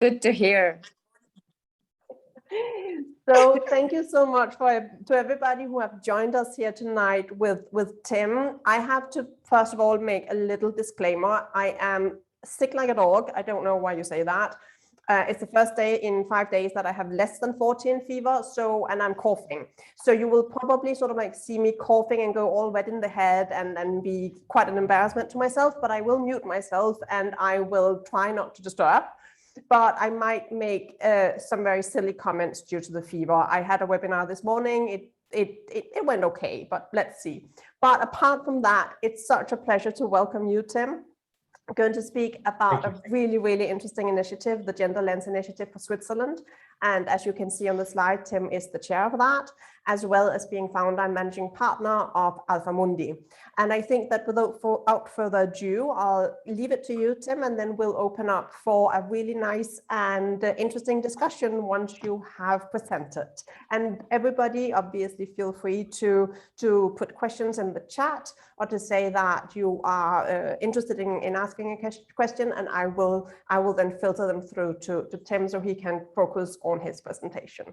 Good to hear. So thank you so much to everybody who have joined us here tonight with Tim. I have to first of all make a little disclaimer. I am sick like a dog. I don't know why you say that. It's the first day in 5 days that I have less than 14 fever. And I'm coughing. So you will probably sort of like see me coughing and go all wet in the head and be quite an embarrassment to myself, but I will mute myself and I will try not to disturb. But I might make some very silly comments due to the fever. I had a webinar this morning. It went okay, but let's see. But apart from that, it's such a pleasure to welcome you, Tim. I'm going to speak about a really, really interesting initiative, the Gender Lens Initiative for Switzerland. And as you can see on the slide, Tim is the chair of that, as well as being founder and managing partner of AlphaMundi. And I think that without further ado, I'll leave it to you, Tim, and then we'll open up for a really nice and interesting discussion once you have presented. And everybody obviously feel free to put questions in the chat or to say that you are interested in asking a question, and I will then filter them through to Tim so he can focus on his presentation.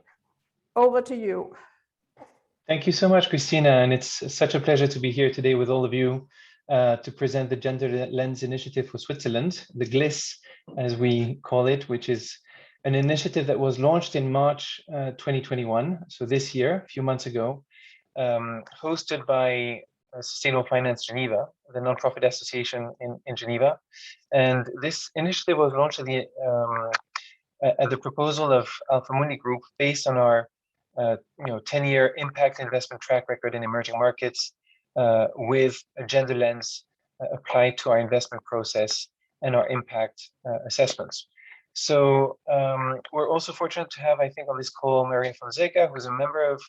Over to you. Thank you so much, Christina, and it's such a pleasure to be here today with all of you to present the Gender Lens Initiative for Switzerland, the GLIS, as we call it, which is an initiative that was launched in March 2021, so this year, a few months ago, hosted by Sustainable Finance Geneva, the nonprofit association in Geneva. And this initiative was launched at the proposal of AlphaMundi Group based on our 10-year impact investment track record in emerging markets with a gender lens applied to our investment process and our impact assessments. So we're also fortunate to have, I think, on this call, Maria Fonseca, who's a member of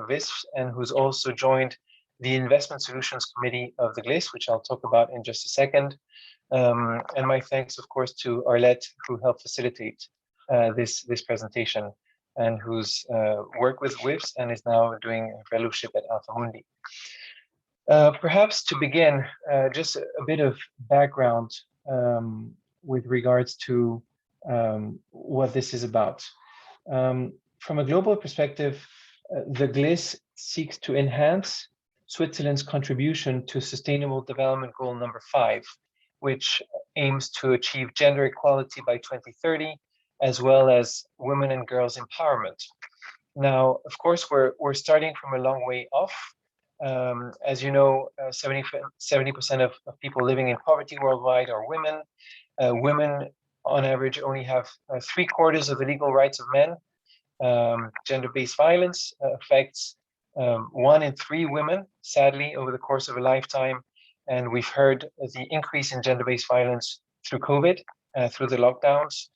VISF and who's also joined the Investment Solutions Committee of the GLIS, which I'll talk about in just a second. And my thanks, of course, to Arlette, who helped facilitate this presentation, and who's worked with WIFs and is now doing a fellowship at AlphaMundi. Perhaps to begin, just a bit of background with regards to what this is about. From a global perspective, the GLIS seeks to enhance Switzerland's contribution to Sustainable Development Goal number 5, which aims to achieve gender equality by 2030, as well as women and girls empowerment. Now, of course, we're starting from a long way off. As you know, 70% of people living in poverty worldwide are women. Women, on average, only have 3/4 of the legal rights of men. Gender-based violence affects 1 in 3 women, sadly, over the course of a lifetime. And we've heard the increase in gender-based violence through COVID, through the lockdowns.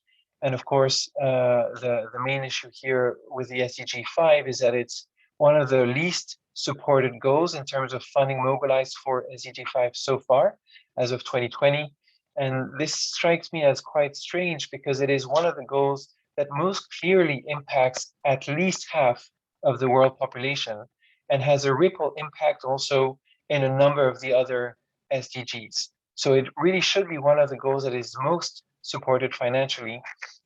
And of course, the main issue here with the SDG 5 is that it's one of the least supported goals in terms of funding mobilized for SDG 5 so far, as of 2020. And this strikes me as quite strange because it is one of the goals that most clearly impacts at least half of the world population and has a ripple impact also in a number of the other SDGs. So it really should be one of the goals that is most supported financially.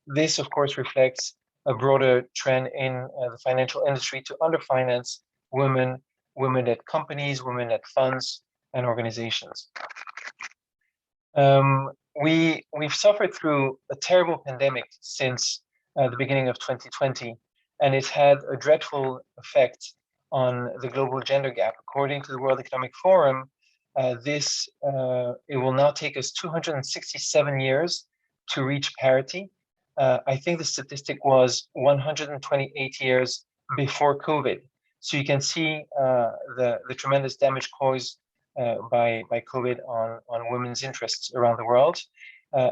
This, of course, reflects a broader trend in the financial industry to underfinance women-led companies, women-led funds and organizations. We've suffered through a terrible pandemic since the beginning of 2020, and it's had a dreadful effect on the global gender gap. According to the World Economic Forum, it will now take us 267 years to reach parity. I think the statistic was 128 years before COVID. So you can see the tremendous damage caused by COVID on women's interests around the world.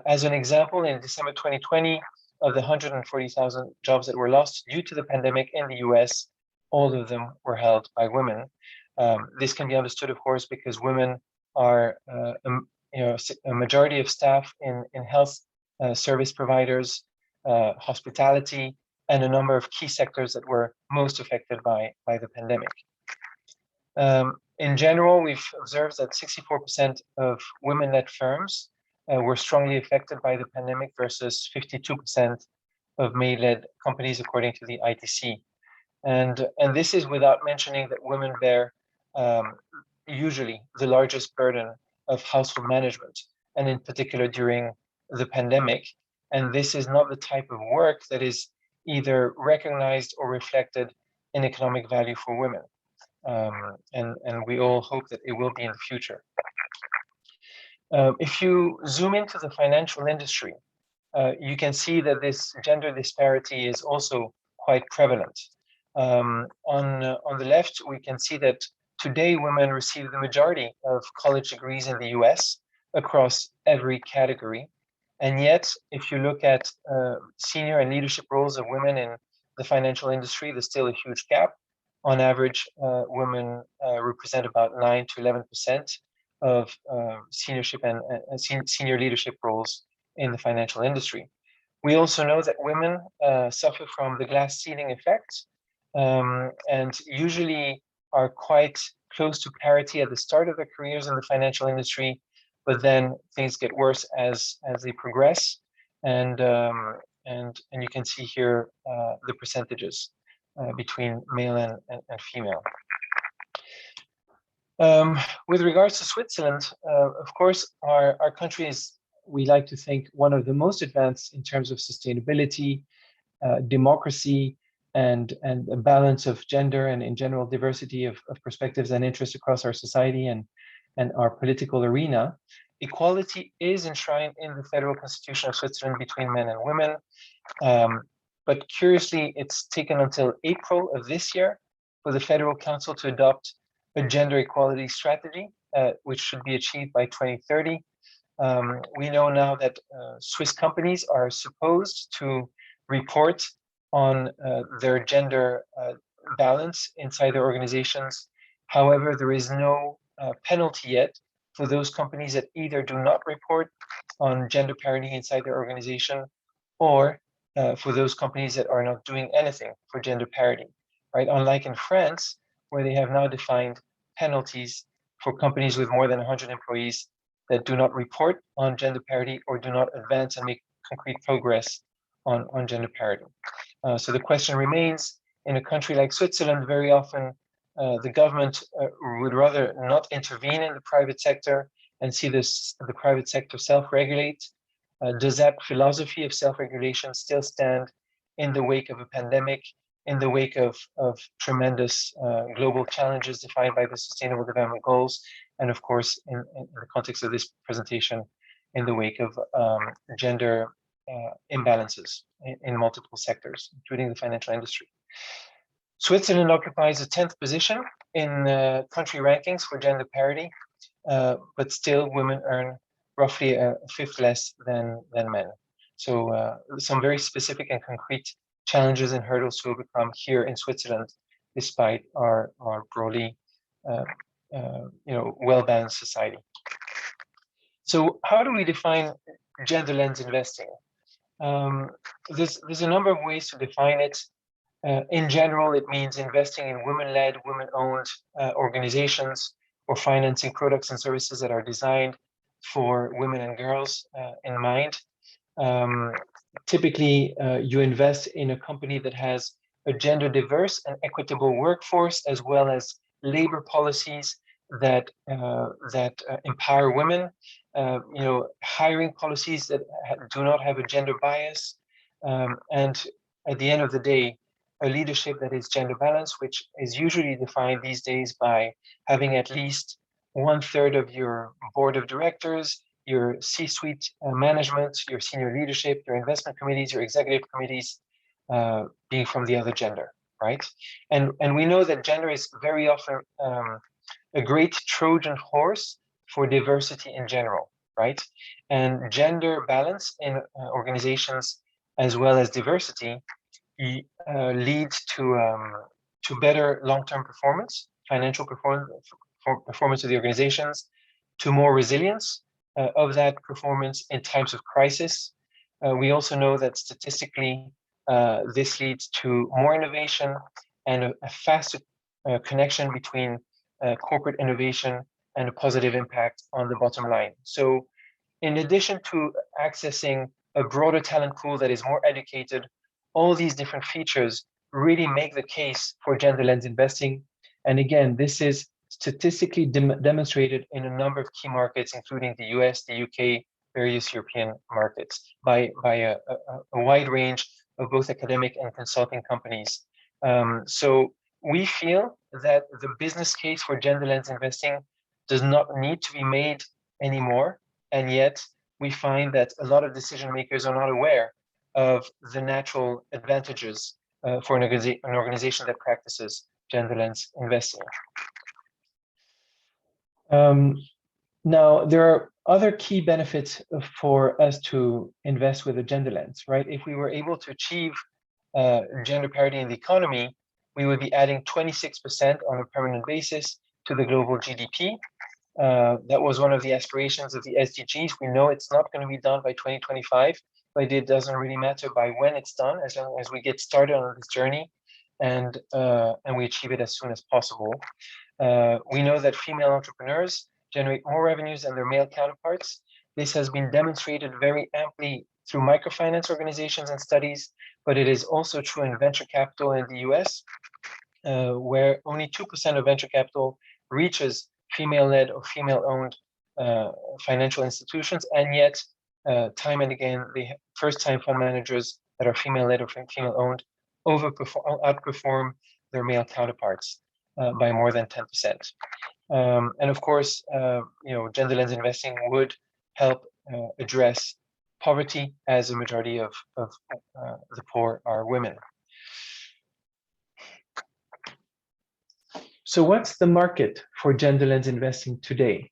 As an example, in December 2020, of the 140,000 jobs that were lost due to the pandemic in the US, all of them were held by women. This can be understood, of course, because women are a majority of staff in health service providers, hospitality, and a number of key sectors that were most affected by the pandemic. In general, we've observed that 64% of women-led firms were strongly affected by the pandemic versus 52% of male-led companies, according to the ITC. And this is without mentioning that women bear usually the largest burden of household management, and in particular during the pandemic. And this is not the type of work that is either recognized or reflected in economic value for women. And we all hope that it will be in the future. If you zoom into the financial industry, you can see that this gender disparity is also quite prevalent. On the left, we can see that today women receive the majority of college degrees in the US across every category. And yet, if you look at senior and leadership roles of women in the financial industry, there's still a huge gap. On average, women represent about 9 to 11% of seniorship and senior leadership roles in the financial industry. We also know that women suffer from the glass ceiling effect, and usually are quite close to parity at the start of their careers in the financial industry, but then things get worse as they progress, and you can see here the percentages between male and female. With regards to Switzerland, of course, our country is, we like to think, one of the most advanced in terms of sustainability, democracy, and a balance of gender and in general diversity of perspectives and interests across our society and our political arena. Equality is enshrined in the federal constitution of Switzerland between men and women. But curiously, it's taken until April of this year for the Federal Council to adopt a gender equality strategy, which should be achieved by 2030. We know now that Swiss companies are supposed to report on their gender balance inside their organizations. However, there is no penalty yet for those companies that either do not report on gender parity inside their organization, or for those companies that are not doing anything for gender parity, right? Unlike in France, where they have now defined penalties for companies with more than 100 employees that do not report on gender parity or do not advance and make concrete progress on gender parity. So the question remains, in a country like Switzerland, very often the government would rather not intervene in the private sector and see the private sector self-regulate. Does that philosophy of self-regulation still stand in the wake of a pandemic, in the wake of tremendous global challenges defined by the Sustainable Development Goals, and of course, in the context of this presentation, in the wake of gender imbalances in multiple sectors, including the financial industry? Switzerland occupies the 10th position in country rankings for gender parity, but still women earn roughly a fifth less than men. So some very specific and concrete challenges and hurdles to overcome here in Switzerland, despite our broadly well-balanced society. So how do we define gender lens investing? There's a number of ways to define it. In general, it means investing in women-led, women-owned organizations, or financing products and services that are designed for women and girls in mind. Typically, you invest in a company that has a gender diverse and equitable workforce, as well as labor policies that empower women, hiring policies that do not have a gender bias, and at the end of the day, a leadership that is gender balanced, which is usually defined these days by having at least 1/3 of your board of directors, your C-suite management, your senior leadership, your investment committees, your executive committees being from the other gender, right? And we know that gender is very often a great Trojan horse for diversity in general, right? And gender balance in organizations, as well as diversity, leads to better long-term performance, financial performance of the organizations, to more resilience of that performance in times of crisis. We also know that statistically, this leads to more innovation and a faster connection between corporate innovation and a positive impact on the bottom line. So in addition to accessing a broader talent pool that is more educated, all these different features really make the case for gender lens investing. And again, this is statistically demonstrated in a number of key markets, including the US, the UK, various European markets, by a wide range of both academic and consulting companies. So we feel that the business case for gender lens investing does not need to be made anymore. And yet we find that a lot of decision makers are not aware of the natural advantages for an organization that practices gender lens investing. Now, there are other key benefits for us to invest with a gender lens, right? If we were able to achieve gender parity in the economy, we would be adding 26% on a permanent basis to the global GDP. That was one of the aspirations of the SDGs. We know it's not going to be done by 2025, but it doesn't really matter by when it's done, as long as we get started on this journey and we achieve it as soon as possible. We know that female entrepreneurs generate more revenues than their male counterparts. This has been demonstrated very amply through microfinance organizations and studies, but it is also true in venture capital in the US, where only 2% of venture capital reaches female-led or female-owned financial institutions, and yet time and again, the first-time fund managers that are female-led or female-owned outperform their male counterparts by more than 10%. And of course, gender lens investing would help address poverty, as a majority of the poor are women. So what's the market for gender lens investing today?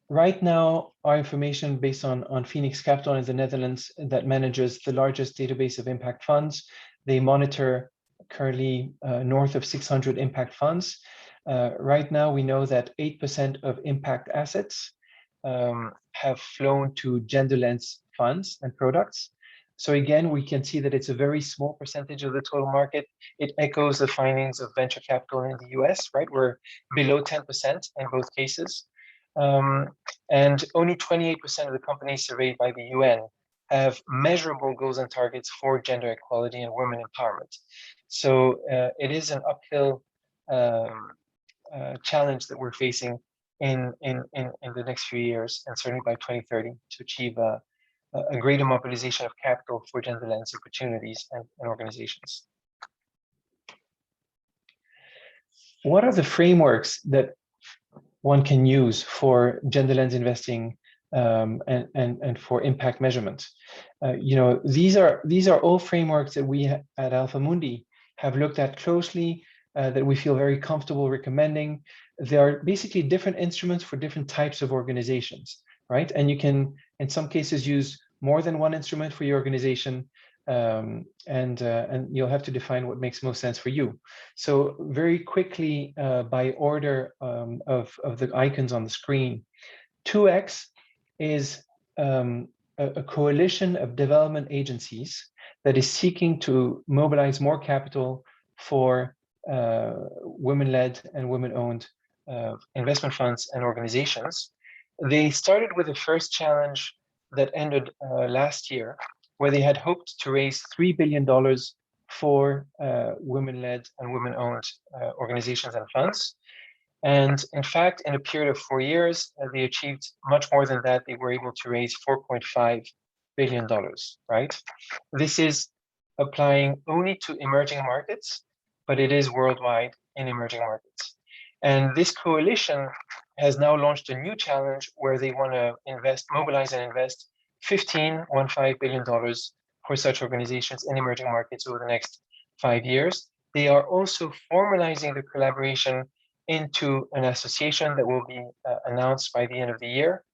Right now, our information based on Phoenix Capital in the Netherlands that manages the largest database of impact funds. They monitor currently north of 600 impact funds. Right now, we know that 8% of impact assets have flown to gender lens funds and products. So again, we can see that it's a very small percentage of the total market. It echoes the findings of venture capital in the US, right? We're below 10% in both cases. And only 28% of the companies surveyed by the UN have measurable goals and targets for gender equality and women empowerment. So it is an uphill challenge that we're facing in the next few years, and certainly by 2030, to achieve a greater mobilization of capital for gender lens opportunities and organizations. What are the frameworks that one can use for gender lens investing and for impact measurement? These are all frameworks that we at AlphaMundi have looked at closely, that we feel very comfortable recommending. There are basically different instruments for different types of organizations, right? And you can, in some cases, use more than one instrument for your organization, and you'll have to define what makes most sense for you. So very quickly, by order of the icons on the screen, 2X is a coalition of development agencies that is seeking to mobilize more capital for women-led and women-owned investment funds and organizations. They started with the first challenge that ended last year, where they had hoped to raise $3 billion for women-led and women-owned organizations and funds. And in fact, in a period of 4 years, they achieved much more than that. They were able to raise $4.5 billion, right? This is applying only to emerging markets, but it is worldwide in emerging markets. And this coalition has now launched a new challenge where they want to mobilize and invest $15 billion for such organizations in emerging markets over the next 5 years. They are also formalizing the collaboration into an association that will be announced by the end of the year.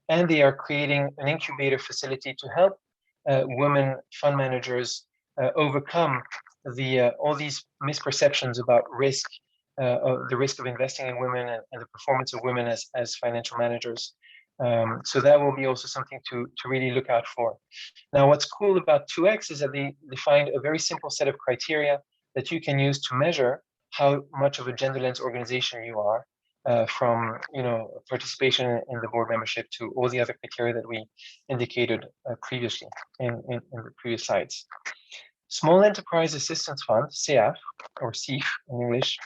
And they are creating an incubator facility to help women fund managers overcome all these misperceptions about risk, the risk of investing in women and the performance of women as financial managers. So that will be also something to really look out for. Now, what's cool about 2X is that they defined a very simple set of criteria that you can use to measure how much of a gender lens organization you are. from participation in the board membership to all the other criteria that we indicated previously in the previous slides. Small Enterprise Assistance Fund, CEAF, or CEF in English,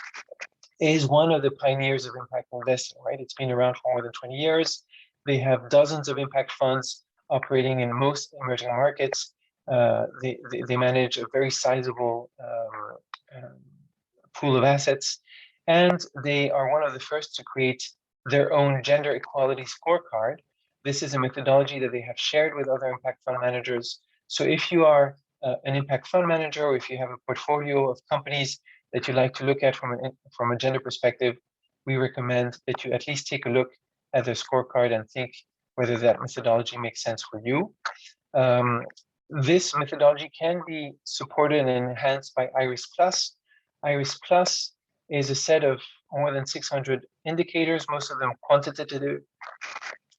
is one of the pioneers of impact investing, right? It's been around for more than 20 years. They have dozens of impact funds operating in most emerging markets. They manage a very sizable pool of assets, and they are one of the first to create their own gender equality scorecard. This is a methodology that they have shared with other impact fund managers. So if you are an impact fund manager, or if you have a portfolio of companies that you like to look at from a gender perspective, we recommend that you at least take a look at their scorecard and think whether that methodology makes sense for you. This methodology can be supported and enhanced by IRIS Plus. IRIS Plus is a set of more than 600 indicators, most of them quantitative,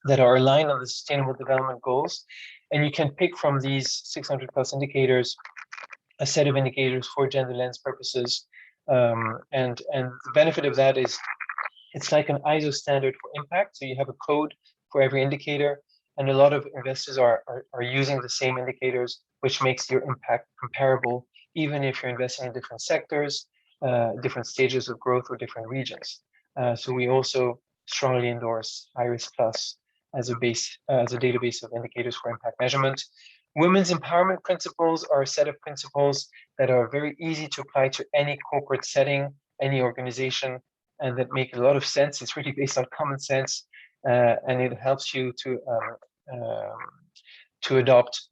that are aligned on the Sustainable Development Goals. And you can pick from these 600 plus indicators a set of indicators for gender lens purposes. And the benefit of that is it's like an ISO standard for impact. So you have a code for every indicator, and a lot of investors are using the same indicators, which makes your impact comparable, even if you're investing in different sectors, different stages of growth, or different regions. So we also strongly endorse IRIS Plus as a database of indicators for impact measurement. Women's empowerment principles are a set of principles that are very easy to apply to any corporate setting, any organization, and that make a lot of sense. It's really based on common sense, and it helps you to adopt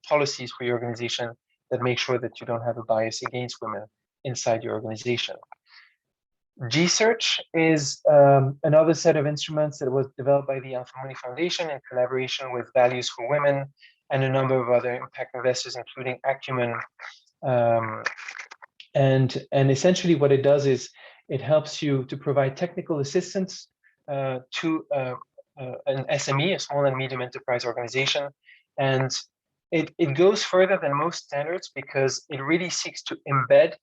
policies for your organization that make sure that you don't have a bias against women inside your organization. G-Search is another set of instruments that was developed by the AlphaMundi Foundation in collaboration with Values for Women and a number of other impact investors, including Acumen. And essentially what it does is it helps you to provide technical assistance to an SME, a small and medium enterprise organization. And it goes further than most standards because it really seeks to embed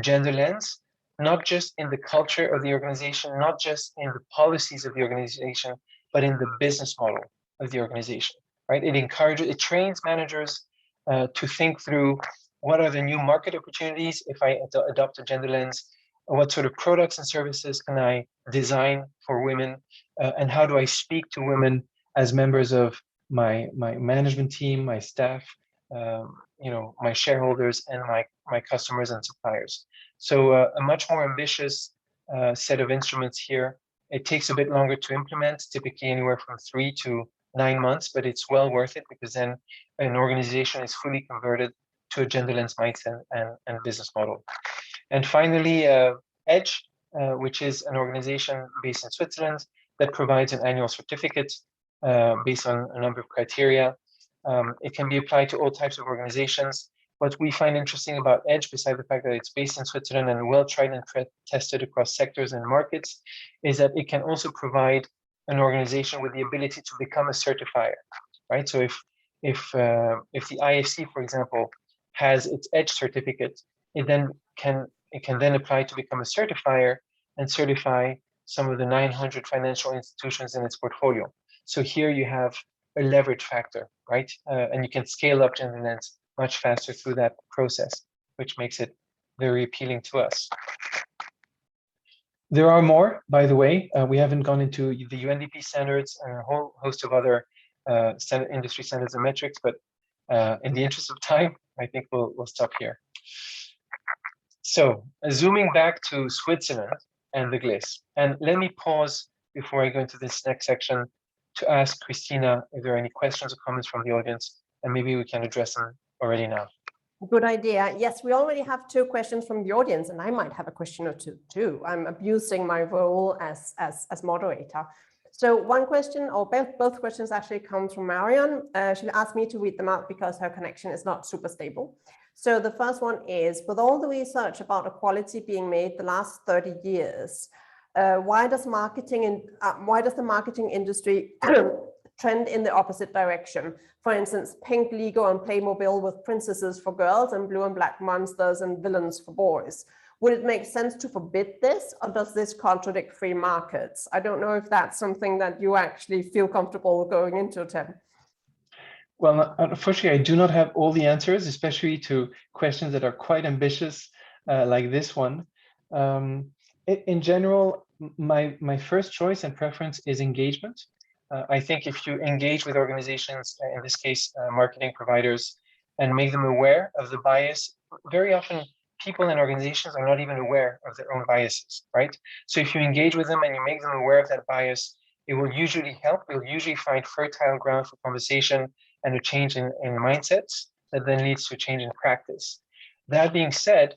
gender lens, not just in the culture of the organization, not just in the policies of the organization, but in the business model of the organization, right? It trains managers to think through what are the new market opportunities if I adopt a gender lens, what sort of products and services can I design for women, and how do I speak to women as members of my management team, my staff, my shareholders, and my customers and suppliers. So a much more ambitious set of instruments here. It takes a bit longer to implement, typically anywhere from 3 to 9 months, but it's well worth it because then an organization is fully converted to a gender lens mindset and business model. And finally, EDGE, which is an organization based in Switzerland that provides an annual certificate based on a number of criteria. It can be applied to all types of organizations. What we find interesting about EDGE, besides the fact that it's based in Switzerland and well tried and tested across sectors and markets, is that it can also provide an organization with the ability to become a certifier, right? So if the IFC, for example, has its EDGE certificate, it can then apply to become a certifier and certify some of the 900 financial institutions in its portfolio. So here you have a leverage factor, right? And you can scale up gender lens much faster through that process, which makes it very appealing to us. There are more, by the way. We haven't gone into the UNDP standards and a whole host of other industry standards and metrics, but in the interest of time, I think we'll stop here. So zooming back to Switzerland and the GLIS, and let me pause before I go into this next section to ask Christina if there are any questions or comments from the audience, and maybe we can address them already now. Good idea. Yes, we already have 2 questions from the audience, and I might have a question or two too. I'm abusing my role as moderator. So one question, or both questions actually come from Marion. She asked me to read them out because her connection is not super stable. So the first one is, with all the research about equality being made the last 30 years, why does the marketing industry trend in the opposite direction? For instance, pink Lego and Playmobil with princesses for girls and blue and black monsters and villains for boys. Would it make sense to forbid this, or does this contradict free markets? I don't know if that's something that you actually feel comfortable going into, Tim. Well, unfortunately, I do not have all the answers, especially to questions that are quite ambitious, like this one. In general, my first choice and preference is engagement. I think if you engage with organizations, in this case, marketing providers, and make them aware of the bias, very often people and organizations are not even aware of their own biases, right? So if you engage with them and you make them aware of that bias, it will usually help. You'll usually find fertile ground for conversation and a change in mindsets that then leads to a change in practice. That being said,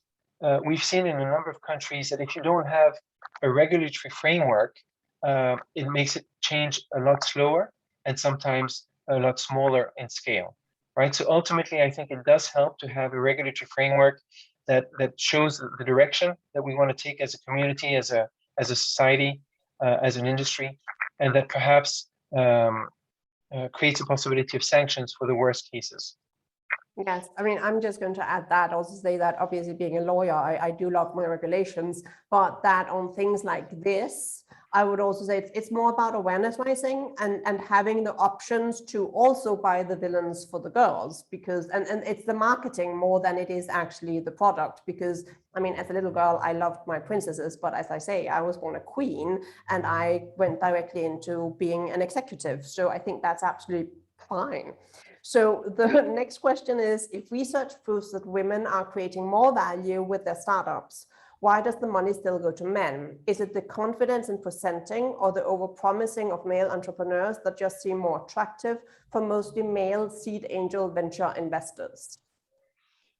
we've seen in a number of countries that if you don't have a regulatory framework, it makes it change a lot slower and sometimes a lot smaller in scale, right? So ultimately, I think it does help to have a regulatory framework that shows the direction that we want to take as a community, as a society, as an industry, and that perhaps creates a possibility of sanctions for the worst cases. Yes, I mean, I'm just going to add that, also say that obviously being a lawyer, I do love my regulations, but that on things like this, I would also say it's more about awareness raising and having the options to also buy the villains for the girls, because, and it's the marketing more than it is actually the product, because I mean, as a little girl, I loved my princesses, but as I say, I was born a queen and I went directly into being an executive. So I think that's absolutely fine. So the next question is, if research proves that women are creating more value with their startups, why does the money still go to men? Is it the confidence in presenting or the overpromising of male entrepreneurs that just seem more attractive for mostly male seed angel venture investors?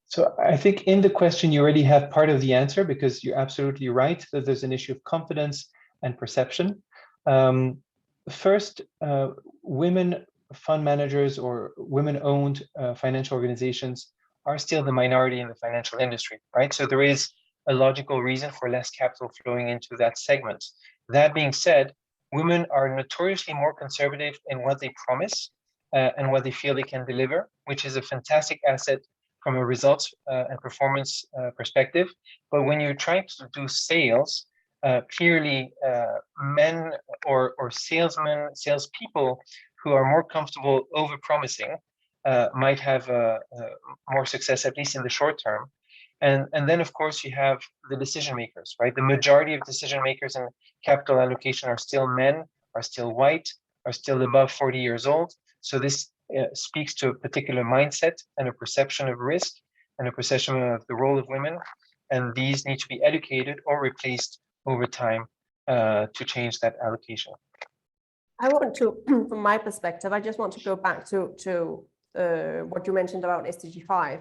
So I think in the question, you already have part of the answer, because you're absolutely right that there's an issue of confidence and perception. First, women fund managers or women-owned financial organizations are still the minority in the financial industry, right? So there is a logical reason for less capital flowing into that segment. That being said, women are notoriously more conservative in what they promise and what they feel they can deliver, which is a fantastic asset from a results and performance perspective. But when you're trying to do sales, clearly men or salespeople who are more comfortable over-promising might have more success, at least in the short term. And then, of course, you have the decision makers, right? The majority of decision makers in capital allocation are still men, are still white, are still above 40 years old. So this speaks to a particular mindset and a perception of risk and a perception of the role of women. And these need to be educated or replaced over time to change that allocation. I want to, from my perspective, I just want to go back to what you mentioned about SDG 5.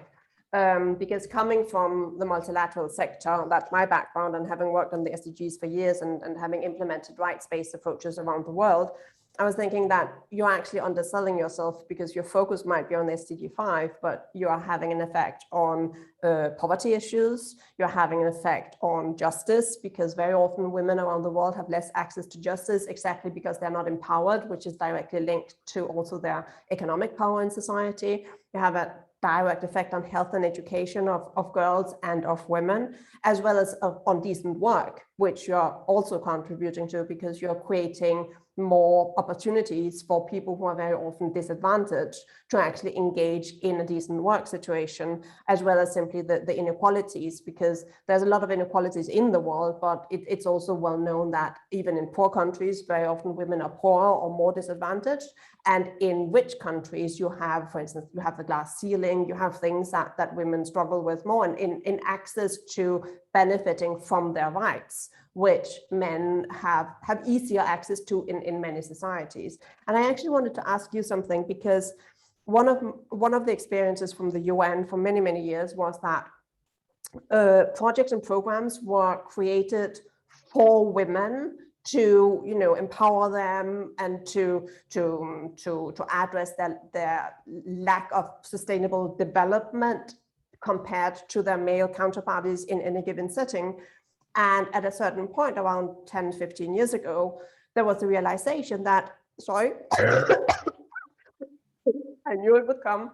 Because coming from the multilateral sector, that's my background, and having worked on the SDGs for years and having implemented rights-based approaches around the world, I was thinking that you're actually underselling yourself, because your focus might be on the SDG 5, but you are having an effect on poverty issues, you're having an effect on justice, because very often women around the world have less access to justice exactly because they're not empowered, which is directly linked to also their economic power in society. You have a direct effect on health and education of girls and of women, as well as on decent work, which you're also contributing to, because you're creating more opportunities for people who are very often disadvantaged to actually engage in a decent work situation, as well as simply the inequalities, because there's a lot of inequalities in the world, but it's also well known that even in poor countries, very often women are poorer or more disadvantaged. And in rich countries, you have, for instance, you have the glass ceiling, you have things that women struggle with more in access to benefiting from their rights, which men have easier access to in many societies. And I actually wanted to ask you something, because one of the experiences from the UN for many, many years was that projects and programs were created for women to, you know, empower them and to address their lack of sustainable development compared to their male counterparts in any given setting. And at a certain point, around 10, 15 years ago, there was a realization that, sorry, I knew it would come,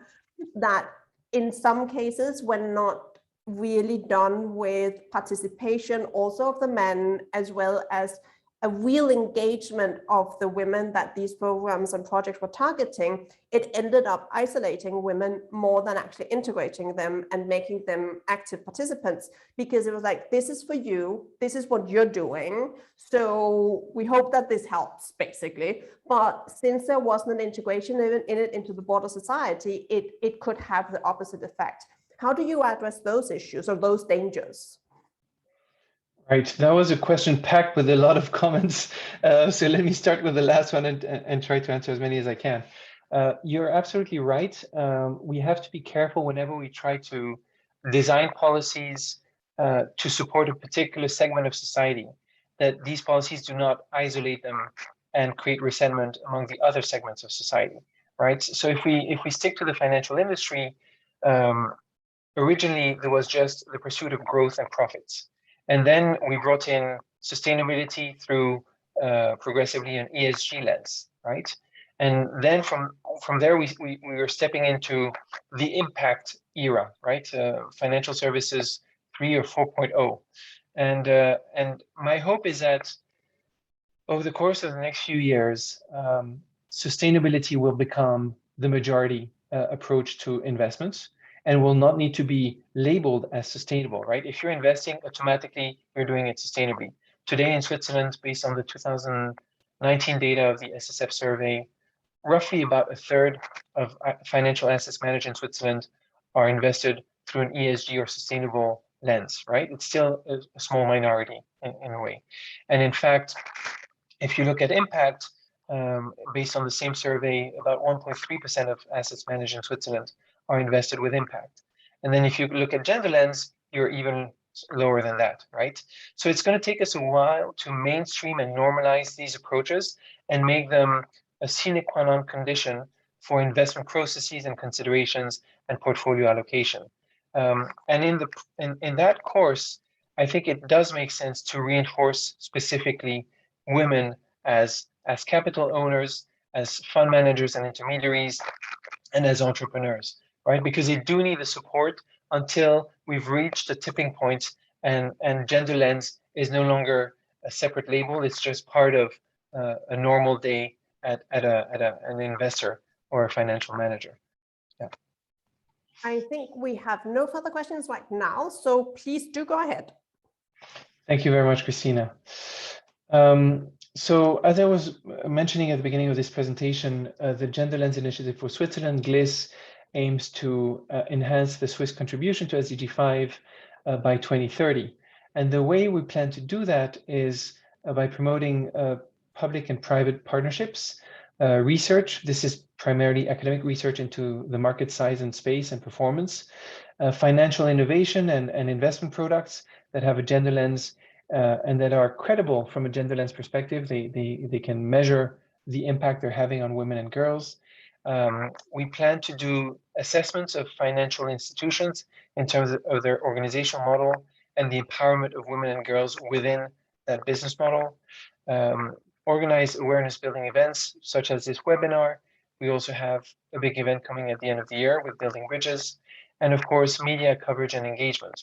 that in some cases, when not really done with participation also of the men, as well as a real engagement of the women that these programs and projects were targeting, it ended up isolating women more than actually integrating them and making them active participants, because it was like, this is for you, this is what you're doing, so we hope that this helps, basically. But since there wasn't an integration in it into the broader society, it could have the opposite effect. How do you address those issues or those dangers? Right, that was a question packed with a lot of comments. So let me start with the last one and try to answer as many as I can. You're absolutely right. We have to be careful whenever we try to design policies to support a particular segment of society, that these policies do not isolate them and create resentment among the other segments of society, right? So if we stick to the financial industry, originally there was just the pursuit of growth and profits. And then we brought in sustainability through progressively an ESG lens, right? And then from there, we were stepping into the impact era, right? Financial services 3 or 4.0. And my hope is that over the course of the next few years, sustainability will become the majority approach to investments, and will not need to be labeled as sustainable, right? If you're investing, automatically you're doing it sustainably. Today in Switzerland, based on the 2019 data of the SSF survey, roughly about a third of financial assets managed in Switzerland are invested through an ESG or sustainable lens, right? It's still a small minority in a way. And in fact, if you look at impact, based on the same survey, about 1.3% of assets managed in Switzerland are invested with impact. And then if you look at gender lens, you're even lower than that, right? So it's going to take us a while to mainstream and normalize these approaches and make them a sine qua non condition for investment processes and considerations and portfolio allocation. And in that course, I think it does make sense to reinforce specifically women as capital owners, as fund managers and intermediaries, and as entrepreneurs, right? Because they do need the support until we've reached a tipping point and gender lens is no longer a separate label. It's just part of a normal day at an investor or a financial manager. Yeah. I think we have no further questions right now, so please do go ahead. Thank you very much, Christina. So as I was mentioning at the beginning of this presentation, the Gender Lens Initiative for Switzerland, GLIS, aims to enhance the Swiss contribution to SDG 5 by 2030. And the way we plan to do that is by promoting public and private partnerships, research. This is primarily academic research into the market size and space and performance, financial innovation and investment products that have a gender lens and that are credible from a gender lens perspective. They can measure the impact they're having on women and girls. We plan to do assessments of financial institutions in terms of their organizational model and the empowerment of women and girls within that business model. Organize awareness building events such as this webinar. We also have a big event coming at the end of the year with Building Bridges, and of course, media coverage and engagement.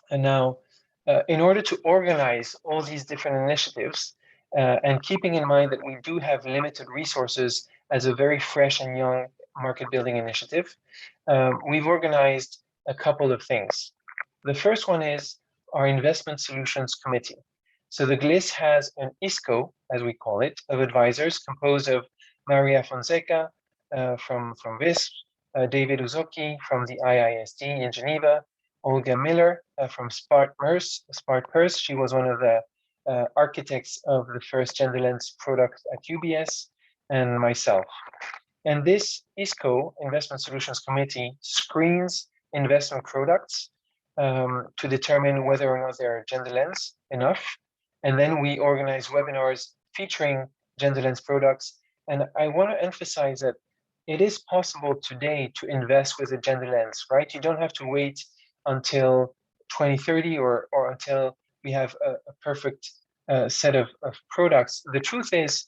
And now, in order to organize all these different initiatives, and keeping in mind that we do have limited resources as a very fresh and young market building initiative, we've organized a couple of things. The first one is our Investment Solutions Committee. So the GLIS has an ISCO, as we call it, of advisors composed of Maria Fonseca from WISP, David Uzoki from the IISD in Geneva, Olga Miller from SPART-Purse. She was one of the architects of the first gender lens product at UBS, and myself. And this ISCO, Investment Solutions Committee, screens investment products to determine whether or not they're gender lens enough. And then we organize webinars featuring gender lens products. And I want to emphasize that it is possible today to invest with a gender lens, right? You don't have to wait until 2030 or until we have a perfect set of products. The truth is,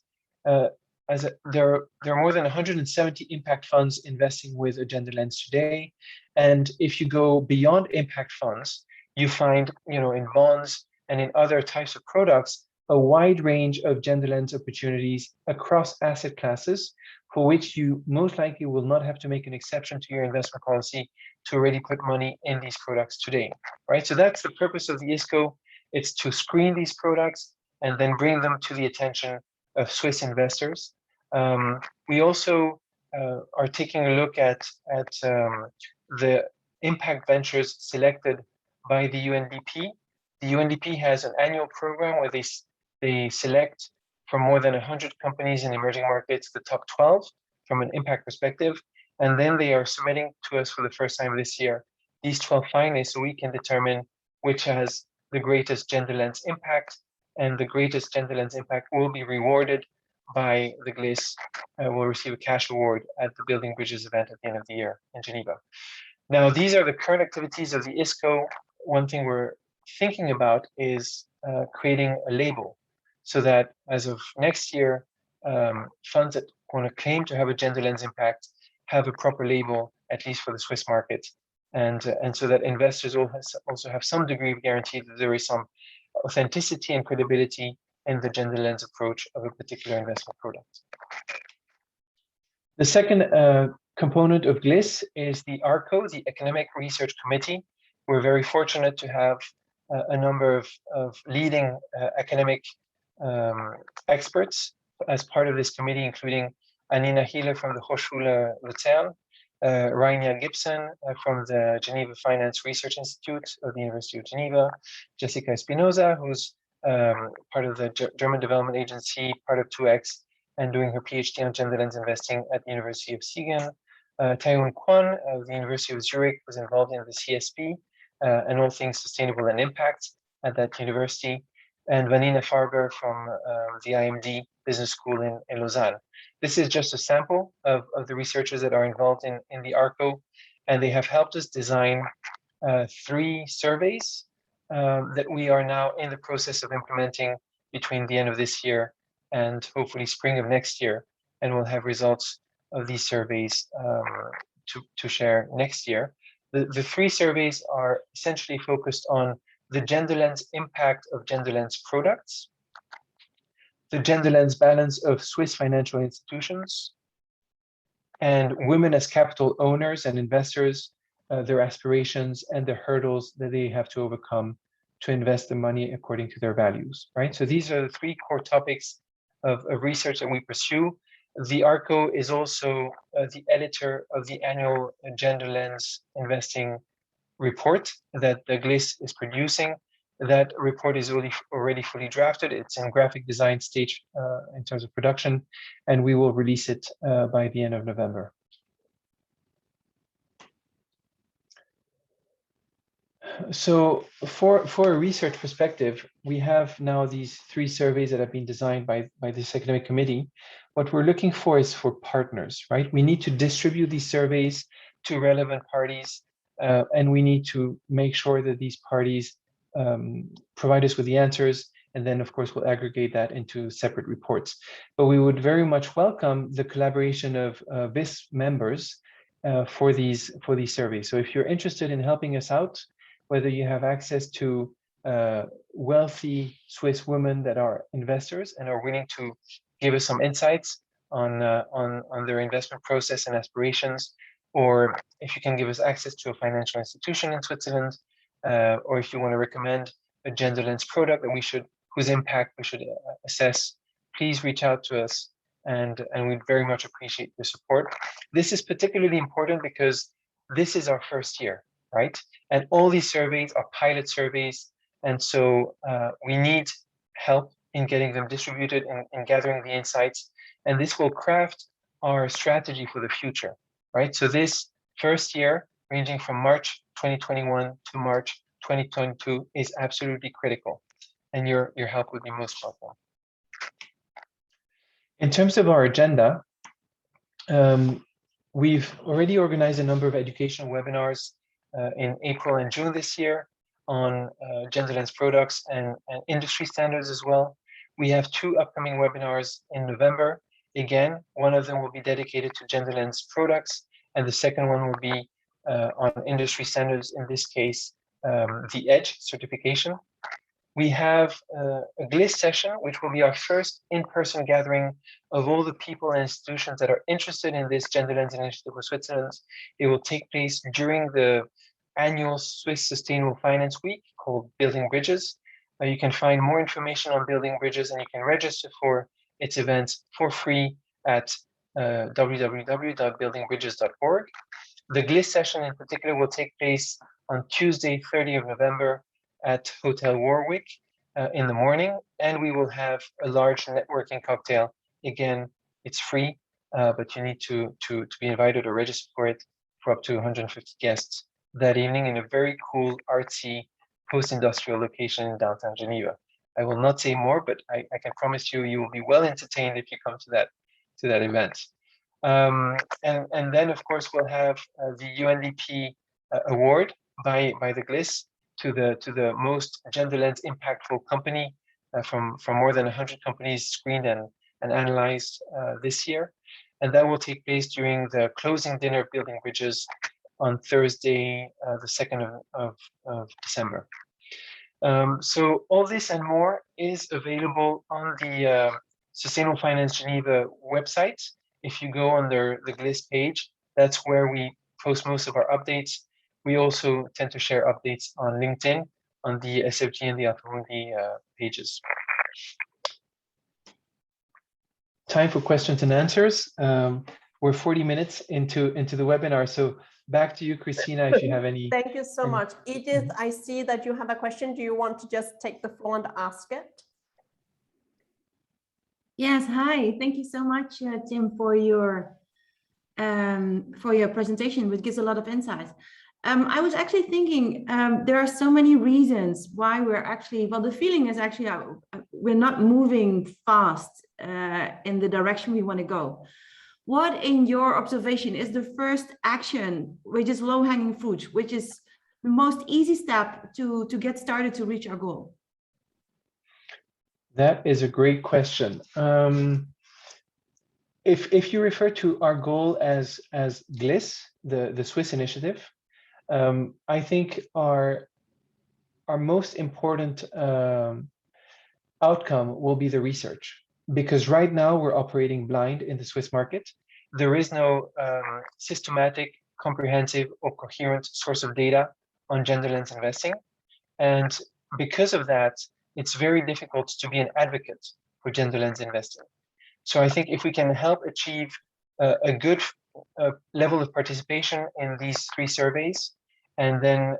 there are more than 170 impact funds investing with a gender lens today. And if you go beyond impact funds, you find, in bonds and in other types of products, a wide range of gender lens opportunities across asset classes, for which you most likely will not have to make an exception to your investment policy to already put money in these products today, right? So that's the purpose of the ISCO. It's to screen these products and then bring them to the attention of Swiss investors. We also are taking a look at the impact ventures selected by the UNDP. The UNDP has an annual program where they select from more than 100 companies in emerging markets, the top 12 from an impact perspective. And then they are submitting to us for the first time this year these 12 finalists, so we can determine which has the greatest gender lens impact, and the greatest gender lens impact will be rewarded by the GLIS, will receive a cash award at the Building Bridges event at the end of the year in Geneva. Now, these are the current activities of the ISCO. One thing we're thinking about is creating a label, so that as of next year, funds that want to claim to have a gender lens impact have a proper label, at least for the Swiss market, and so that investors also have some degree of guarantee that there is some authenticity and credibility in the gender lens approach of a particular investment product. The second component of GLIS is the ARCO, the Economic Research Committee. We're very fortunate to have a number of leading academic experts as part of this committee, including Anina Hiele from the Hochschule Luzern, Rainer Gibson from the Geneva Finance Research Institute of the University of Geneva, Jessica Espinoza, who's part of the German Development Agency, part of 2X, and doing her PhD on gender lens investing at the University of Siegen. Taehoon Kwon of the University of Zurich was involved in the CSP and all things sustainable and impact at that university, and Vanina Farber from the IMD Business School in Lausanne. This is just a sample of the researchers that are involved in the ARCO, and they have helped us design 3 surveys that we are now in the process of implementing between the end of this year and hopefully spring of next year, and we'll have results of these surveys to share next year. The 3 surveys are essentially focused on the gender lens impact of gender lens products, the gender lens balance of Swiss financial institutions, and women as capital owners and investors, their aspirations and the hurdles that they have to overcome to invest the money according to their values, right? So these are the 3 core topics of research that we pursue. The ARCO is also the editor of the annual Gender Lens Investing report that the GLIS is producing. That report is already fully drafted. It's in graphic design stage in terms of production, and we will release it by the end of November. So for a research perspective, we have now these 3 surveys that have been designed by this academic committee. What we're looking for is for partners, right? We need to distribute these surveys to relevant parties, and we need to make sure that these parties provide us with the answers, and then of course we'll aggregate that into separate reports. But we would very much welcome the collaboration of BIS members for these surveys. So if you're interested in helping us out, whether you have access to wealthy Swiss women that are investors and are willing to give us some insights on their investment process and aspirations, or if you can give us access to a financial institution in Switzerland, or if you want to recommend a gender lens product that whose impact we should assess, please reach out to us, and we'd very much appreciate your support. This is particularly important because this is our first year, right? And all these surveys are pilot surveys, and so we need help in getting them distributed and gathering the insights, and this will craft our strategy for the future, right? So this first year, ranging from March 2021 to March 2022, is absolutely critical, and your help would be most welcome. In terms of our agenda, we've already organized a number of educational webinars in April and June this year on gender lens products and industry standards as well. We have 2 upcoming webinars in November, Again, one of them will be dedicated to gender lens products, and the second one will be on industry standards, in this case, the EDGE certification. We have a GLIS session, which will be our first in-person gathering of all the people and institutions that are interested in this Gender Lens initiative for Switzerland. It will take place during the annual Swiss Sustainable Finance Week called Building Bridges. You can find more information on Building Bridges, and you can register for its events for free at www.buildingbridges.org. The GLIS session in particular will take place on Tuesday, 30th of November at Hotel Warwick in the morning, and we will have a large networking cocktail. Again, it's free, but you need to be invited or register for it for up to 150 guests that evening in a very cool, artsy, post-industrial location in downtown Geneva. I will not say more, but I can promise you, you will be well entertained if you come to that event. And then, of course, we'll have the UNDP award by the GLIS to the most gender lens impactful company from more than 100 companies screened and analyzed this year. And that will take place during the closing dinner of Building Bridges on Thursday, the 2nd of December. So all this and more is available on the Sustainable Finance Geneva website. If you go under the GLIS page, that's where we post most of our updates. We also tend to share updates on LinkedIn, on the SFG and the AlphaMundi pages. Time for questions and answers. We're 40 minutes into the webinar, so back to you, Christina, if you have any. Thank you so much. Edith, I see that you have a question. Do you want to just take the floor and ask it? Yes, hi. Thank you so much, Tim, for your presentation, which gives a lot of insights. I was actually thinking there are so many reasons why we're actually, well, the feeling is actually we're not moving fast in the direction we want to go. What, in your observation, is the first action, which is low-hanging fruit, which is the most easy step to get started to reach our goal? That is a great question. If you refer to our goal as GLIS, the Swiss initiative, I think our most important outcome will be the research, because right now we're operating blind in the Swiss market. There is no systematic, comprehensive, or coherent source of data on gender lens investing. And because of that, it's very difficult to be an advocate for gender lens investing. So I think if we can help achieve a good level of participation in these 3 surveys, and then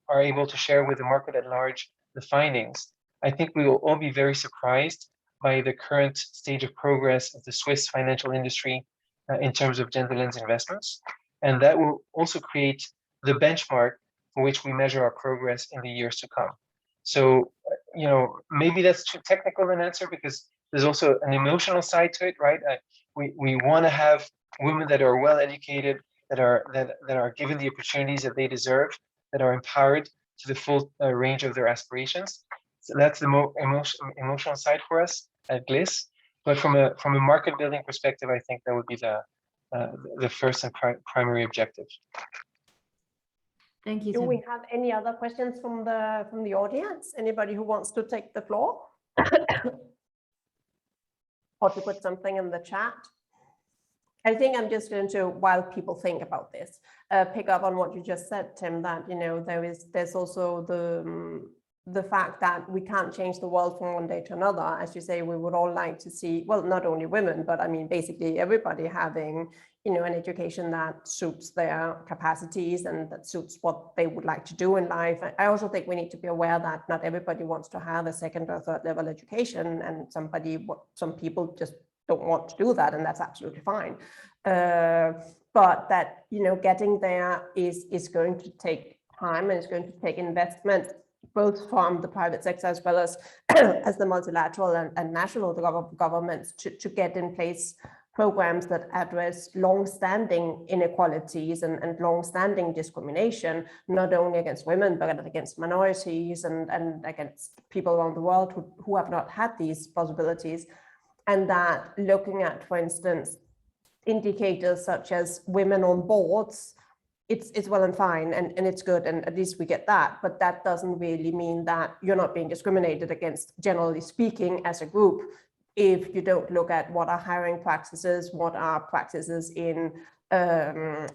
are able to share with the market at large the findings, I think we will all be very surprised by the current stage of progress of the Swiss financial industry in terms of gender lens investments. And that will also create the benchmark for which we measure our progress in the years to come. So, you know, maybe that's too technical an answer, because there's also an emotional side to it, right? We want to have women that are well educated, that are given the opportunities that they deserve, that are empowered to the full range of their aspirations. So that's the more emotional side for us at GLIS. But from a market building perspective, I think that would be the first and primary objective. Thank you. Do we have any other questions from the audience? Anybody who wants to take the floor? Or to put something in the chat? I think I'm just going to, while people think about this, pick up on what you just said, Tim, that, you know, there's also the fact that we can't change the world from one day to another. As you say, we would all like to see, well, not only women, but I mean, basically everybody having, you know, an education that suits their capacities and that suits what they would like to do in life. I also think we need to be aware that not everybody wants to have a 2nd or 3rd level education, and some people just don't want to do that, and that's absolutely fine. But that, you know, getting there is going to take time, and it's going to take investment, both from the private sector as well as the multilateral and national governments to get in place programs that address long-standing inequalities and long-standing discrimination, not only against women, but against minorities and against people around the world who have not had these possibilities. and that looking at, for instance, indicators such as women on boards, it's well and fine, and it's good, and at least we get that, but that doesn't really mean that you're not being discriminated against, generally speaking, as a group, if you don't look at what are hiring practices, what are practices in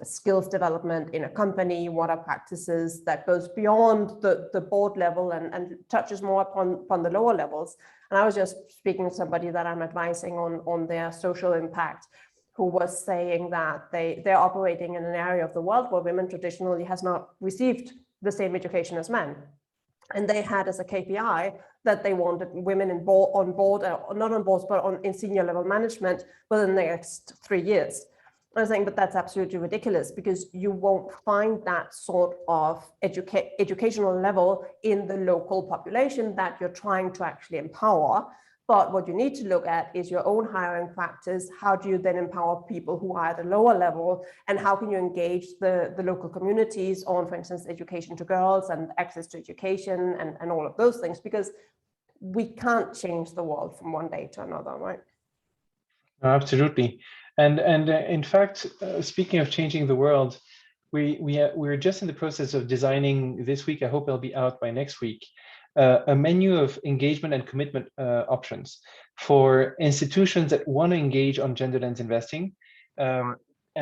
skills development in a company, what are practices that goes beyond the board level and touches more upon the lower levels. And I was just speaking to somebody that I'm advising on their social impact, who was saying that they're operating in an area of the world where women traditionally has not received the same education as men. And they had as a KPI that they wanted women on board, not on boards, but in senior level management within the next 3 years. I was saying, but that's absolutely ridiculous, because you won't find that sort of educational level in the local population that you're trying to actually empower. But what you need to look at is your own hiring practice. How do you then empower people who are at a lower level? And how can you engage the local communities on, for instance, education to girls and access to education and all of those things? Because we can't change the world from one day to another, right? Absolutely. And in fact, speaking of changing the world, we're just in the process of designing this week. I hope it'll be out by next week. A menu of engagement and commitment options for institutions that want to engage on gender lens investing, and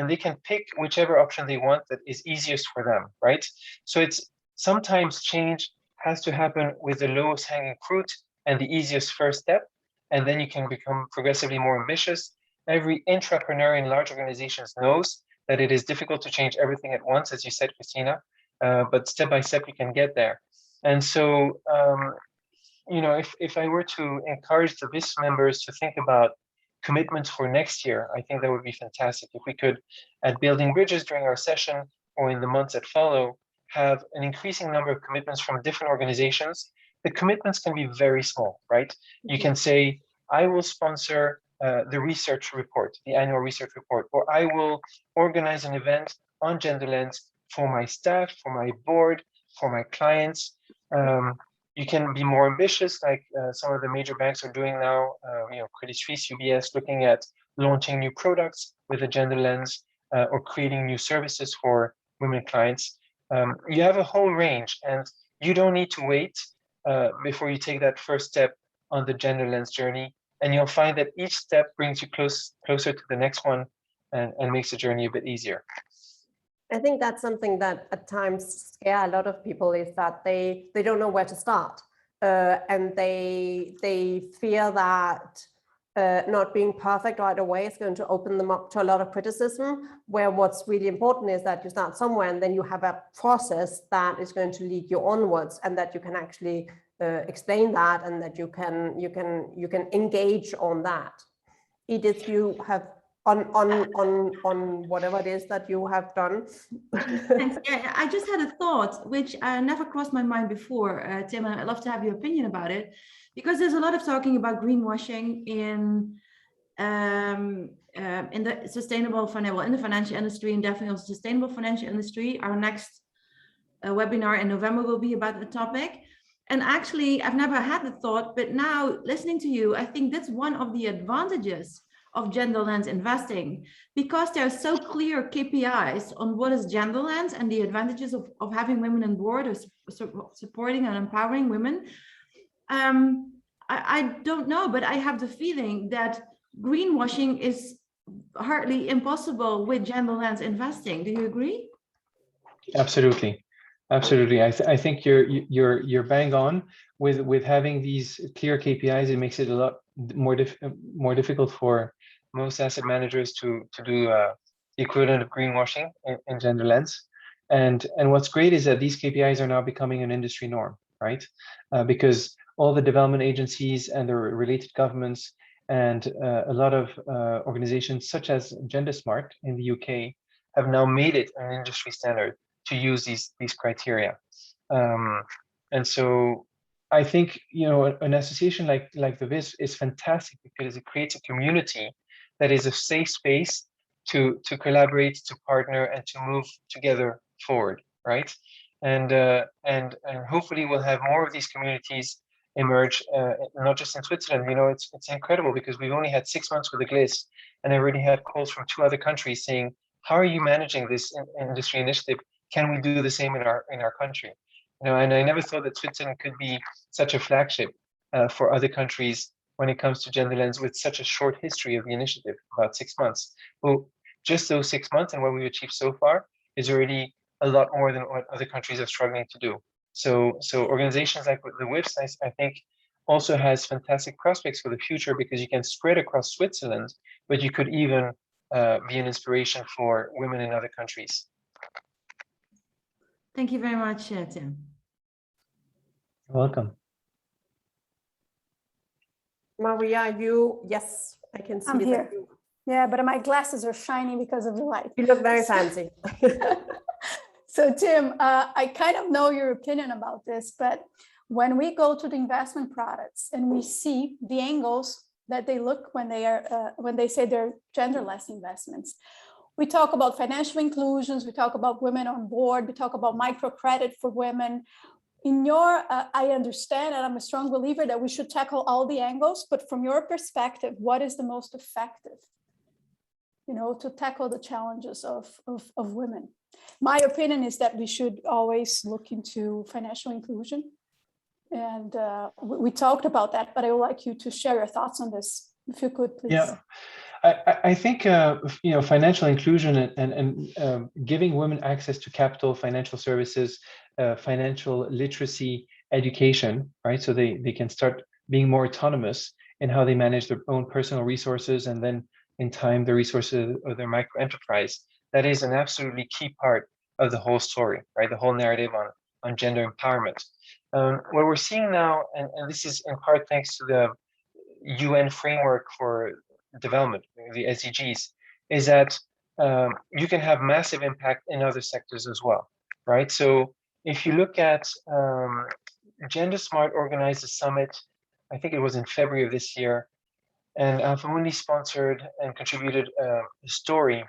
they can pick whichever option they want that is easiest for them, right? So it's sometimes change has to happen with the lowest hanging fruit and the easiest first step, and then you can become progressively more ambitious. Every entrepreneur in large organizations knows that it is difficult to change everything at once, as you said, Christina, but step by step you can get there. And so, you know, if I were to encourage the BIS members to think about commitments for next year, I think that would be fantastic. If we could, at Building Bridges during our session or in the months that follow, have an increasing number of commitments from different organizations. The commitments can be very small, right? You can say, I will sponsor the research report, the annual research report, or I will organize an event on gender lens for my staff, for my board, for my clients. You can be more ambitious, like some of the major banks are doing now, you know, Credit Suisse, UBS, looking at launching new products with a gender lens or creating new services for women clients. You have a whole range, and you don't need to wait before you take that first step on the gender lens journey. And you'll find that each step brings you closer to the next one and makes the journey a bit easier. I think that's something that at times scare a lot of people, is that they don't know where to start, and they fear that not being perfect right away is going to open them up to a lot of criticism, where what's really important is that you start somewhere and then you have a process that is going to lead you onwards, and that you can actually explain that, and that you can engage on that. Edith, you have on whatever it is that you have done. Thanks. Yeah, I just had a thought which never crossed my mind before, Tim, and I'd love to have your opinion about it, because there's a lot of talking about greenwashing in the sustainable financial industry, and definitely also sustainable financial industry. Our next webinar in November will be about the topic. And actually, I've never had the thought, but now listening to you, I think that's one of the advantages of gender lens investing, because there are so clear KPIs on what is gender lens and the advantages of having women on board, or supporting and empowering women. I don't know, but I have the feeling that greenwashing is hardly impossible with gender lens investing. Do you agree? Absolutely. Absolutely. I think you're bang on with having these clear KPIs. It makes it a lot more difficult for most asset managers to do the equivalent of greenwashing in gender lens. And what's great is that these KPIs are now becoming an industry norm, right? Because all the development agencies and the related governments and a lot of organizations such as Gender Smart in the UK have now made it an industry standard to use these criteria. And so I think, you know, an association like the BIS is fantastic, because it creates a community that is a safe space to collaborate, to partner, and to move together forward, right? And hopefully we'll have more of these communities emerge, not just in Switzerland. It's incredible because we've only had 6 months with the GLIS, and I already had calls from 2 other countries saying, how are you managing this industry initiative? Can we do the same in our country? And I never thought that Switzerland could be such a flagship for other countries when it comes to gender lens with such a short history of the initiative, about 6 months. Well, just those 6 months and what we've achieved so far is already a lot more than what other countries are struggling to do. So organizations like the WIFs, I think, also has fantastic prospects for the future because you can spread across Switzerland, but you could even be an inspiration for women in other countries. Thank you very much, Tim. You're welcome. Maria, yes, I can see I'm that here. you. Yeah, but my glasses are shiny because of the light. You look very fancy. So Tim, I kind of know your opinion about this, but when we go to the investment products and we see the angles that they look when they say they're genderless investments, we talk about financial inclusions, we talk about women on board, we talk about microcredit for women. I understand, and I'm a strong believer that we should tackle all the angles, but from your perspective, what is the most effective, to tackle the challenges of women? My opinion is that we should always look into financial inclusion. And we talked about that, but I would like you to share your thoughts on this, if you could, please. Yeah, I think financial inclusion and giving women access to capital, financial services, financial literacy, education, right? So they can start being more autonomous in how they manage their own personal resources, and then in time the resources of their micro enterprise. That is an absolutely key part of the whole story, right? The whole narrative on gender empowerment. What we're seeing now, and this is in part thanks to the UN framework for development, the SDGs, is that you can have massive impact in other sectors as well, right? So if you look at Gender Smart organized a summit, I think it was in February of this year, and AlphaMundi sponsored and contributed a story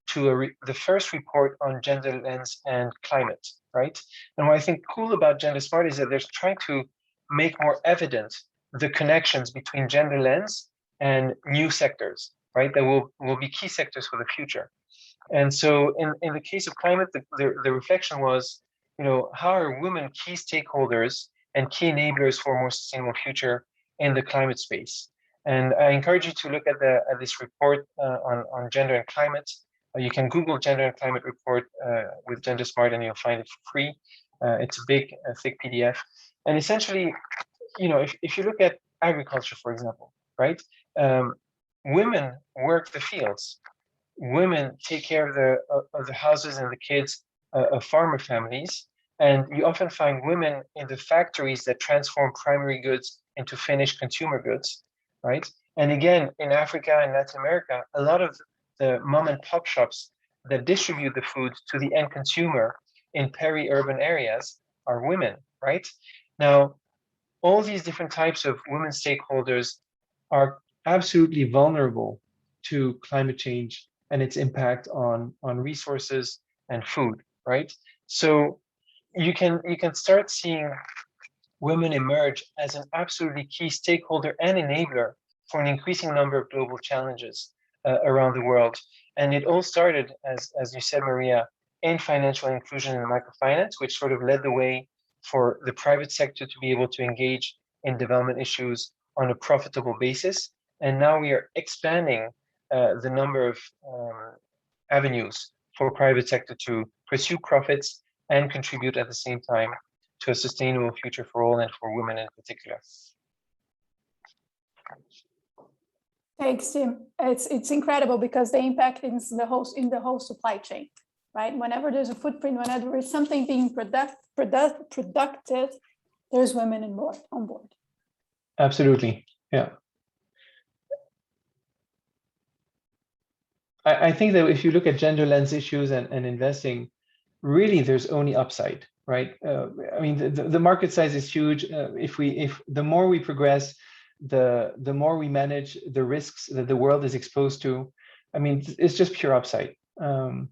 to the first report on gender lens and climate, right? And what I think cool about Gender Smart is that they're trying to make more evident the connections between gender lens and new sectors, right? That will be key sectors for the future. And so in the case of climate, the reflection was, how are women key stakeholders and key enablers for a more sustainable future in the climate space? And I encourage you to look at this report on gender and climate. You can Google gender and climate report with Gender Smart and you'll find it for free. It's a big, thick PDF. And essentially, if you look at agriculture, for example, right? Women work the fields. Women take care of the houses and the kids of farmer families. And you often find women in the factories that transform primary goods into finished consumer goods, right? And again, in Africa and Latin America, a lot of the mom and pop shops that distribute the food to the end consumer in peri-urban areas are women, right? Now, all these different types of women stakeholders are absolutely vulnerable to climate change and its impact on resources and food, right? So you can start seeing women emerge as an absolutely key stakeholder and enabler for an increasing number of global challenges around the world. And it all started, as you said, Maria, in financial inclusion and microfinance, which sort of led the way for the private sector to be able to engage in development issues on a profitable basis. And now we are expanding the number of avenues for private sector to pursue profits and contribute at the same time to a sustainable future for all and for women in particular. Thanks, Tim. It's incredible because the impact is in the whole supply chain, right? Whenever there's a footprint, whenever there's something being productive, there's women on board. Absolutely, yeah. I think that if you look at gender lens issues and investing, really there's only upside, right? I mean, the market size is huge. If the more we progress, the more we manage the risks that the world is exposed to, I mean, it's just pure upside. And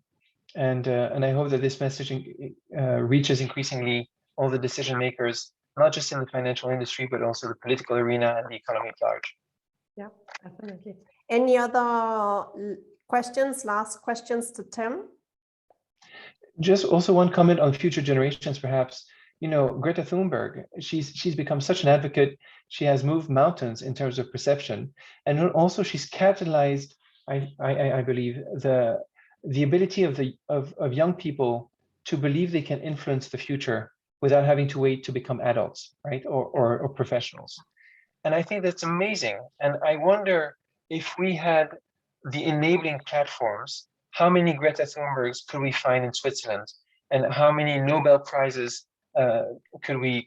I hope that this messaging reaches increasingly all the decision makers not just in the financial industry, but also the political arena and the economy at large. Yeah, definitely. Any other questions, last questions to Tim? Just also one comment on future generations, perhaps. You know, Greta Thunberg, she's become such an advocate. She has moved mountains in terms of perception, and also she's catalyzed, I believe, the ability of young people to believe they can influence the future without having to wait to become adults, right, or professionals. And I think that's amazing. And I wonder if we had the enabling platforms, how many Greta Thunbergs could we find in Switzerland, and how many Nobel Prizes could we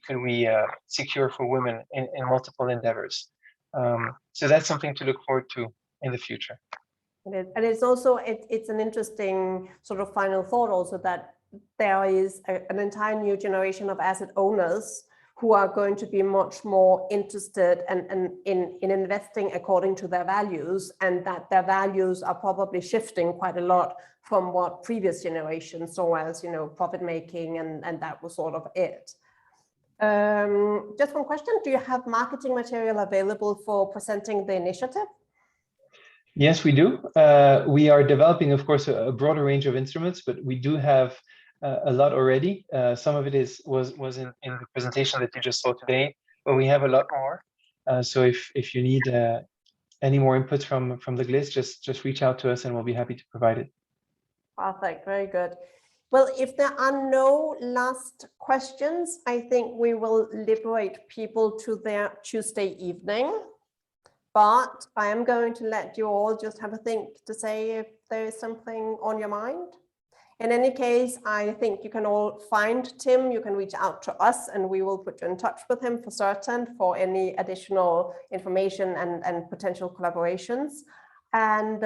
secure for women in multiple endeavors? So that's something to look forward to in the future. And it's also, it's an interesting sort of final thought also, that there is an entire new generation of asset owners who are going to be much more interested in investing according to their values, and that their values are probably shifting quite a lot from what previous generations saw as, you know, profit making, and that was sort of it. Just one question, do you have marketing material available for presenting the initiative? Yes, we do. We are developing, of course, a broader range of instruments, but we do have a lot already. Some of it was in the presentation that you just saw today, but we have a lot more. So if you need any more inputs from the GLIS, just reach out to us and we'll be happy to provide it. Perfect, very good. Well, if there are no last questions, I think we will liberate people to their Tuesday evening. But I am going to let you all just have a think to say if there is something on your mind. In any case, I think you can all find Tim. You can reach out to us and we will put you in touch with him for certain for any additional information and potential collaborations. And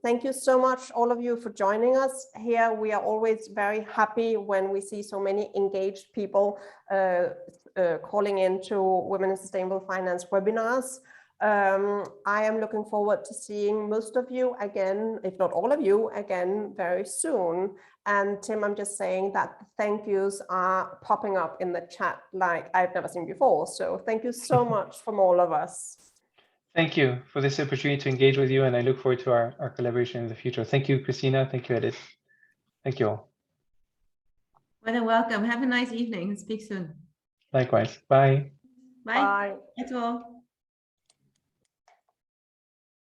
thank you so much, all of you, for joining us here. We are always very happy when we see so many engaged people calling into Women in Sustainable Finance webinars. I am looking forward to seeing most of you again, if not all of you again, very soon. And Tim, I'm just saying that thank yous are popping up in the chat like I've never seen before. So thank you so much from all of us. Thank you for this opportunity to engage with you, and I look forward to our collaboration in the future. Thank you, Christina. Thank you, Edith. Thank you all. Well, welcome. Have a nice evening. Speak soon. Likewise. Bye. Bye. Bye. That's all.